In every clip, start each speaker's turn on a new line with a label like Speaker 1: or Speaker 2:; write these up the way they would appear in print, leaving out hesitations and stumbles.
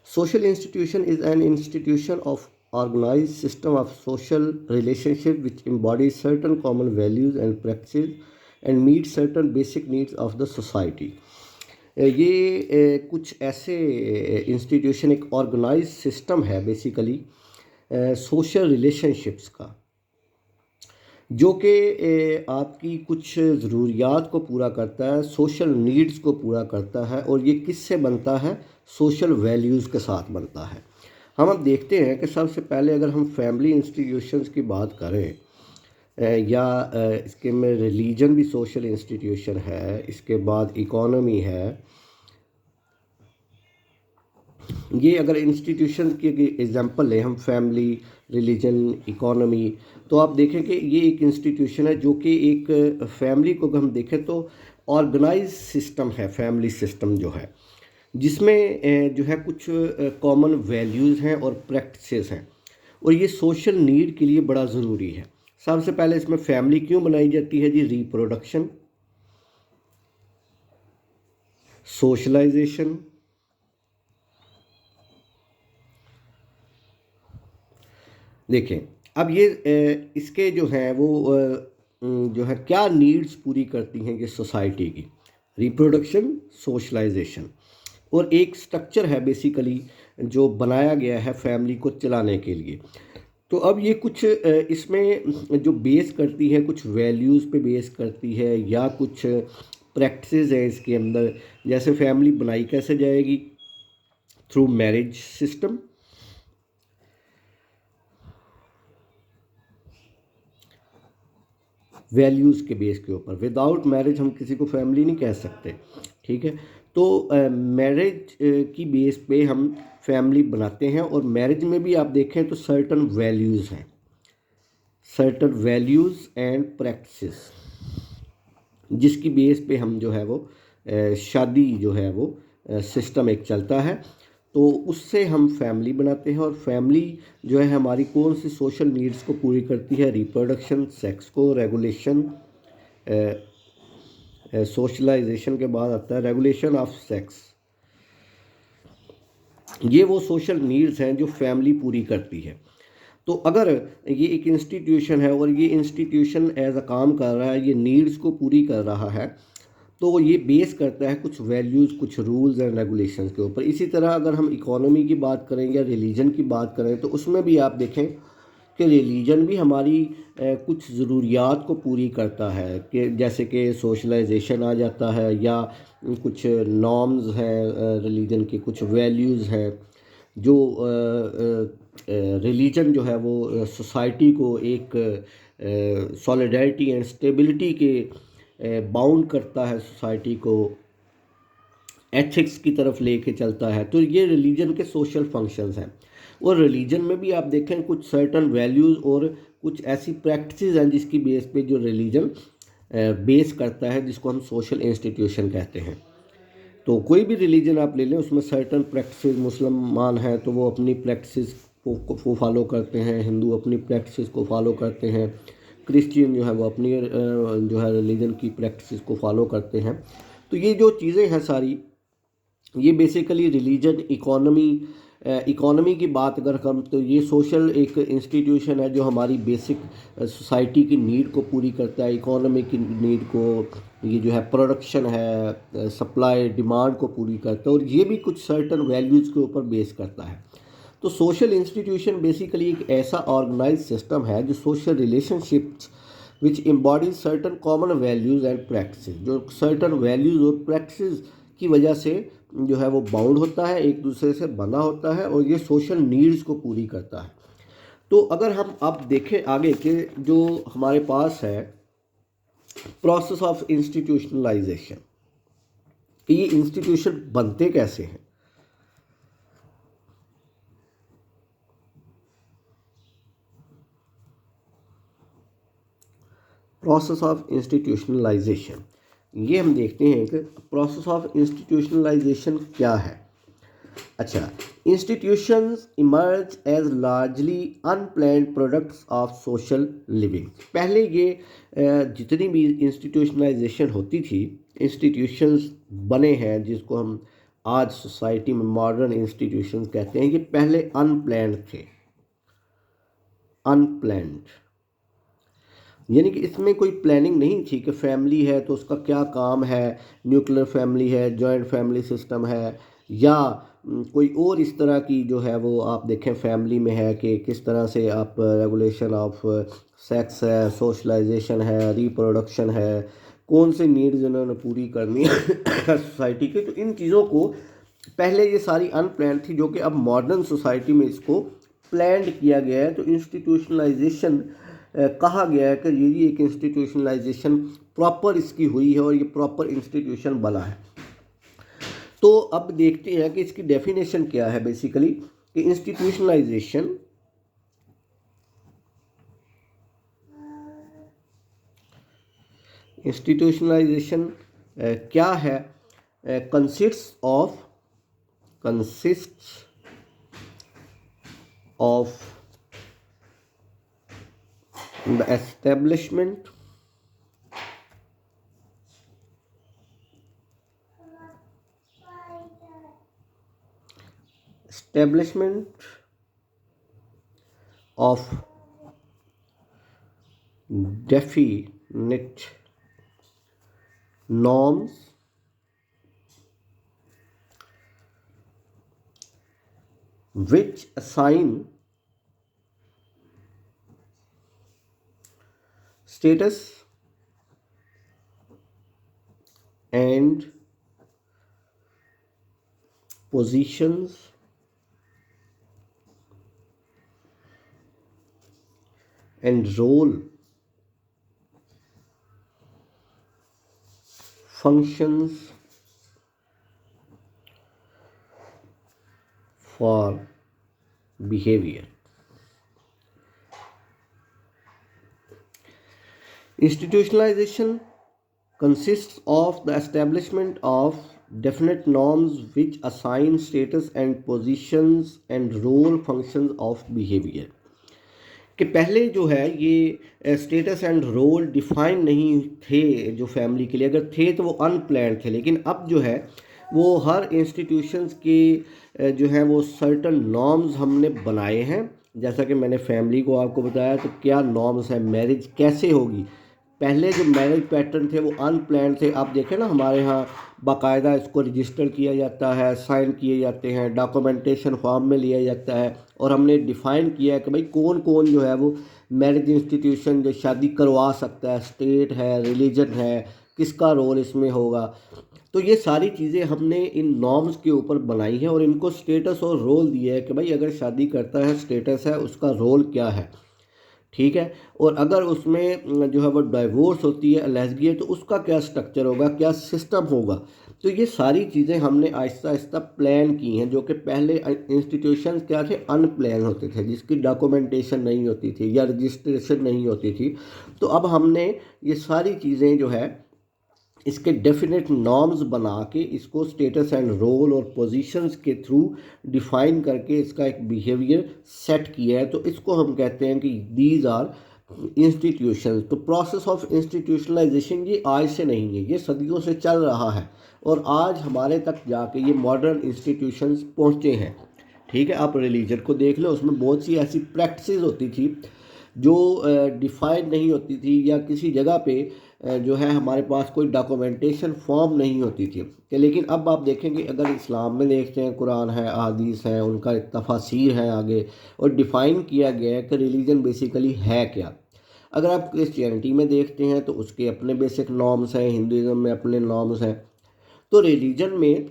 Speaker 1: Social institution is an institution of organized system of social relationship which embodies certain common values and practices and meet certain basic needs of the society. ये कुछ ऐसे institution एक organise system है basically social relationships का, जो कि आपकी कुछ ज़रूरियात को पूरा करता है, सोशल नीड्स को पूरा करता है। और ये किससे बनता है? सोशल वैल्यूज़ के साथ बनता है। हम अब देखते हैं कि सबसे पहले अगर हम फैमिली इंस्टीट्यूशंस की बात करें या इसके में रिलीजन भी सोशल इंस्टीट्यूशन है, इसके बाद इकोनॉमी है। ये अगर इंस्टीट्यूशन की एग्जांपल लें हम, फैमिली, रिलीजन, इकोनॉमी, तो आप देखें कि ये एक इंस्टीट्यूशन है जो कि एक फैमिली को अगर हम देखें तो ऑर्गेनाइज सिस्टम है, फैमिली सिस्टम जो है, जिसमें जो है कुछ कॉमन वैल्यूज़ हैं और प्रैक्टिसेस हैं, और ये सोशल नीड के लिए बड़ा ज़रूरी है। सबसे पहले इसमें फैमिली क्यों बनाई जाती है जी? रिप्रोडक्शन, सोशलाइजेशन, देखें अब ये इसके जो हैं वो जो है क्या नीड्स पूरी करती हैं ये सोसाइटी की? रिप्रोडक्शन, सोशलाइजेशन, और एक स्ट्रक्चर है बेसिकली जो बनाया गया है फैमिली को चलाने के लिए। तो अब ये कुछ इसमें जो बेस करती है, कुछ वैल्यूज़ पे बेस करती है या कुछ प्रैक्टिसेस हैं इसके अंदर। जैसे फैमिली बनाई कैसे जाएगी? थ्रू मैरिज सिस्टम, वैल्यूज़ के बेस के ऊपर। विदाउट मैरिज हम किसी को फैमिली नहीं कह सकते, ठीक है? तो मैरिज की बेस पे हम फैमिली बनाते हैं, और मैरिज में भी आप देखें तो सर्टन वैल्यूज़ हैं, सर्टन वैल्यूज़ एंड प्रैक्टिसेस, जिसकी बेस पे हम जो है वो शादी जो है वो सिस्टम एक चलता है। तो उससे हम फैमिली बनाते हैं, और फैमिली जो है हमारी कौन सी सोशल नीड्स को पूरी करती है? रिप्रोडक्शन, सेक्स को रेगुलेशन, सोशलाइजेशन के बाद आता है रेगुलेशन ऑफ सेक्स। ये वो सोशल नीड्स हैं जो फैमिली पूरी करती है। तो अगर ये एक इंस्टीट्यूशन है और ये इंस्टीट्यूशन एज अ काम कर रहा है, ये नीड्स को पूरी कर रहा है, तो ये बेस करता है कुछ वैल्यूज़, कुछ रूल्स एंड रेगुलेशंस के ऊपर। इसी तरह अगर हम इकोनॉमी की बात करें या रिलीजन की बात करें, तो उसमें भी आप देखें कि रिलीजन भी हमारी कुछ ज़रूरियात को पूरी करता है, कि जैसे कि सोशलाइजेशन आ जाता है, या कुछ नॉर्म्स हैं रिलीजन के, कुछ वैल्यूज़ हैं जो रिलीजन जो है वो सोसाइटी को एक सॉलिडरिटी एंड स्टेबिलिटी के बाउंड करता है, सोसाइटी को एथिक्स की तरफ लेके चलता है। तो ये रिलीजन के सोशल फंक्शंस हैं। और रिलीजन में भी आप देखें कुछ सर्टन वैल्यूज़ और कुछ ऐसी प्रैक्टिसेस हैं जिसकी बेस पे जो रिलीजन बेस करता है, जिसको हम सोशल इंस्टीट्यूशन कहते हैं। तो कोई भी रिलीजन आप ले लें, उसमें सर्टन प्रैक्टिसेस, मुसलमान हैं तो वो अपनी प्रैक्टिसेस को फॉलो करते हैं, हिंदू अपनी प्रैक्टिसेस को फॉलो करते हैं, क्रिश्चियन जो है वो अपनी जो है रिलीजन की प्रैक्टिसेस को फॉलो करते हैं। तो ये जो चीज़ें हैं सारी, ये बेसिकली रिलीजन, इकोनॉमी की बात अगर हम, तो ये सोशल एक इंस्टीट्यूशन है जो हमारी बेसिक सोसाइटी की नीड को पूरी करता है। इकोनॉमी की नीड को, ये जो है प्रोडक्शन है, सप्लाई डिमांड को पूरी करता है, और ये भी कुछ सर्टन वैल्यूज़ के ऊपर बेस करता है। तो सोशल इंस्टीट्यूशन बेसिकली एक ऐसा ऑर्गेनाइज सिस्टम है जो social relationships which embodies certain common values and practices, जो सर्टन वैल्यूज़ और प्रैक्टिसेस की वजह से जो है वो बाउंड होता है, एक दूसरे से बंधा होता है, और ये सोशल नीड्स को पूरी करता है। तो अगर हम अब देखें आगे कि जो हमारे पास है प्रोसेस ऑफ इंस्टीट्यूशनलाइजेशन, कि ये इंस्टीट्यूशन बनते कैसे हैं। प्रोसेस ऑफ इंस्टीट्यूशनलाइजेशन, ये हम देखते हैं कि प्रोसेस ऑफ इंस्टीट्यूशनलाइजेशन क्या है। अच्छा, institutions emerge as largely unplanned products of social living. पहले ये जितनी भी इंस्टीट्यूशनलाइजेशन होती थी, इंस्टीट्यूशंस बने हैं जिसको हम आज सोसाइटी में मॉडर्न इंस्टीट्यूशन कहते हैं कि पहले अनप्लैन्ड थे। अनप्लैन्ड यानी कि इसमें कोई प्लानिंग नहीं थी कि फैमिली है तो उसका क्या काम है, न्यूक्लियर फैमिली है, जॉइंट फैमिली सिस्टम है, या कोई और इस तरह की जो है वो आप देखें फैमिली में है कि किस तरह से आप रेगुलेशन ऑफ सेक्स है, सोशलाइजेशन है, रिप्रोडक्शन है, कौन से नीड्स इन्होंने पूरी करनी है सोसाइटी के। तो इन चीज़ों को पहले ये सारी अनप्लान थी, जो कि अब मॉडर्न सोसाइटी में इसको प्लान्ड किया गया है। तो इंस्टीट्यूशनलाइजेशन कहा गया है कि ये एक इंस्टीट्यूशनलाइजेशन प्रॉपर इसकी हुई है और ये प्रॉपर इंस्टीट्यूशन बना है। तो अब देखते हैं कि इसकी डेफिनेशन क्या है बेसिकली, कि इंस्टीट्यूशनलाइजेशन क्या है। Consists of the establishment of definite norms which assign status and positions and role functions for behavior. Institutionalization consists of the establishment of definite norms which assign status and positions and role functions of behavior. कि पहले जो है ये status and role define नहीं थे जो family के लिए, अगर थे तो वो अनप्लान्ड थे, लेकिन अब जो है वो हर इंस्टीट्यूशंस के जो है वो सर्टन नॉर्म्स हमने बनाए हैं। जैसा कि मैंने फैमिली को आपको बताया, तो क्या नॉर्म्स हैं, मैरिज कैसे होगी। पहले जो मैरिज पैटर्न थे वो अनप्लान्ड थे। आप देखें ना, हमारे यहाँ बाकायदा इसको रजिस्टर किया जाता है, साइन किए जाते हैं, डॉक्यूमेंटेशन फॉर्म में लिया जाता है, और हमने डिफ़ाइन किया है कि भाई कौन कौन जो है वो मैरिज इंस्टीट्यूशन जो शादी करवा सकता है, स्टेट है, रिलीजन है, किसका रोल इसमें होगा। तो ये सारी चीज़ें हमने इन नॉर्म्स के ऊपर बनाई हैं और इनको स्टेटस और रोल दिया है कि भाई अगर शादी करता है स्टेटस है, उसका रोल क्या है, ठीक है। और अगर उसमें जो है वो डाइवोर्स होती है, अलहदगी है, तो उसका क्या स्ट्रक्चर होगा, क्या सिस्टम होगा। तो ये सारी चीज़ें हमने आहिस्ता आहिस्ता प्लान की हैं, जो कि पहले इंस्टीट्यूशन क्या थे, अनप्लान होते थे, जिसकी डॉक्यूमेंटेशन नहीं होती थी या रजिस्ट्रेशन नहीं होती थी। तो अब हमने ये सारी चीज़ें जो है इसके डेफिनेट नॉर्म्स बना के इसको स्टेटस एंड रोल और पोजीशंस के थ्रू डिफाइन करके इसका एक बिहेवियर सेट किया है। तो इसको हम कहते हैं कि दीज आर इंस्टीट्यूशन। तो प्रोसेस ऑफ इंस्टीट्यूशनलाइजेशन ये आज से नहीं है, ये सदियों से चल रहा है और आज हमारे तक जाके ये मॉडर्न इंस्टीट्यूशंस पहुँचे हैं, ठीक है। आप रिलीजन को देख लो, उसमें बहुत सी ऐसी प्रैक्टिसेस होती थी जो डिफाइन नहीं होती थी, या किसी जगह पे जो है हमारे पास कोई डॉक्यूमेंटेशन फॉर्म नहीं होती थी कि। लेकिन अब आप देखेंगे, अगर इस्लाम में देखते हैं, कुरान है, अहादीस है, उनका तफासीर है आगे, और डिफ़ाइन किया गया है कि रिलीजन बेसिकली है क्या। अगर आप क्रिश्चियनिटी में देखते हैं तो उसके अपने बेसिक नॉर्म्स हैं, हिंदुज़म में अपने नॉर्म्स हैं। तो रिलीजन में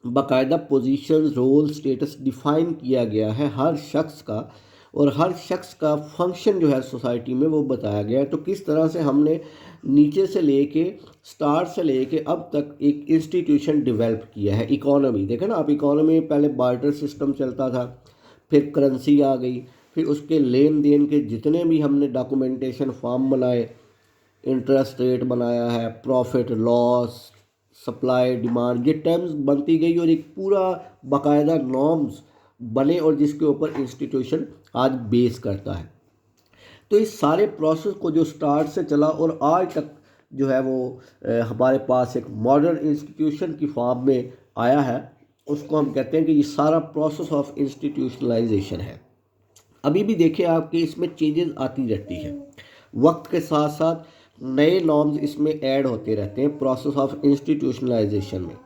Speaker 1: बाकायदा पोजीशन, रोल, स्टेटस डिफ़ाइन किया गया है हर शख्स का, और हर शख्स का फंक्शन जो है सोसाइटी में वो बताया गया है। तो किस तरह से हमने नीचे से लेके, स्टार्ट से लेके अब तक एक इंस्टीट्यूशन डेवलप किया है। इकोनॉमी देखें ना आप, इकोनॉमी में पहले बार्टर सिस्टम चलता था, फिर करेंसी आ गई, फिर उसके लेन देन के जितने भी हमने डॉक्यूमेंटेशन फॉर्म बनाए, इंटरेस्ट रेट बनाया है, प्रॉफिट लॉस, सप्लाई डिमांड, ये टर्म्स बनती गई और एक पूरा बाकायदा नॉर्म्स बने, और जिसके ऊपर इंस्टीट्यूशन आज बेस करता है। तो इस सारे प्रोसेस को जो स्टार्ट से चला और आज तक जो है वो हमारे पास एक मॉडर्न इंस्टीट्यूशन की फॉर्म में आया है उसको हम कहते हैं कि ये सारा प्रोसेस ऑफ इंस्टीट्यूशनलाइजेशन है। अभी भी देखिए आपके इसमें चेंजेस आती रहती है, वक्त के साथ साथ नए नॉर्म्स इसमें ऐड होते रहते हैं प्रोसेस ऑफ इंस्टीट्यूशनलाइजेशन में।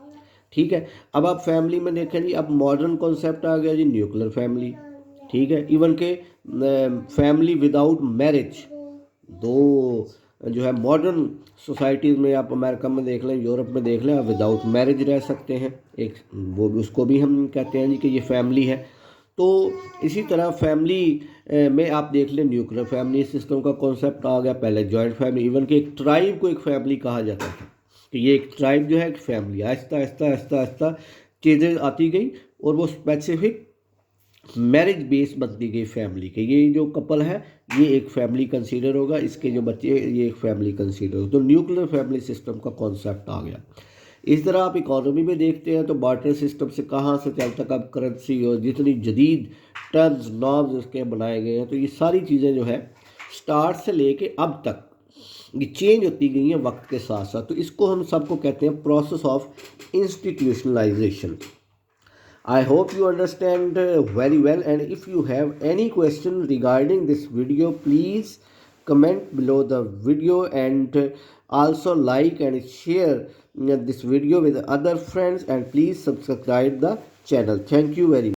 Speaker 1: ठीक है, अब आप फैमिली में देखें जी, अब मॉडर्न कॉन्सेप्ट आ गया जी न्यूक्लियर फैमिली। ठीक है, इवन के फैमिली विदाउट मैरिज, दो जो है मॉडर्न सोसाइटीज़ में, आप अमेरिका में देख लें, यूरोप में देख लें, आप विदाउट मैरिज रह सकते हैं, एक वो भी, उसको भी हम कहते हैं जी कि ये फैमिली है। तो इसी तरह फैमिली में आप देख लें न्यूक्लियर फैमिली सिस्टम का कॉन्सेप्ट आ गया, पहले जॉइंट फैमिली, इवन कि एक ट्राइब को एक फैमिली कहा जाता था कि ये एक ट्राइब जो है एक फैमिली। आहिस्ता आहिस्ता आहिस्ता आहिस्ता चेंजेस आती गई और वो स्पेसिफिक मैरिज बेस बनती गई फैमिली के, ये जो कपल है ये एक फैमिली कंसीडर होगा, इसके जो बच्चे ये एक फैमिली कंसीडर होगा। तो न्यूक्लियर फैमिली सिस्टम का कॉन्सेप्ट आ गया। इस तरह आप इकोनॉमी में देखते हैं तो बार्टर सिस्टम से कहाँ से चल तक अब करेंसी और जितनी जदीद टर्म्स नॉर्म्स उसके बनाए गए हैं, तो ये सारी चीज़ें जो है स्टार्ट से लेके अब तक ये चेंज होती गई हैं वक्त के साथ साथ। तो इसको हम सबको कहते हैं process of institutionalisation. I hope you understand very well, and if you have any question regarding this video, please comment below the video, and also like and share this video with other friends, and please subscribe the channel. Thank you very much.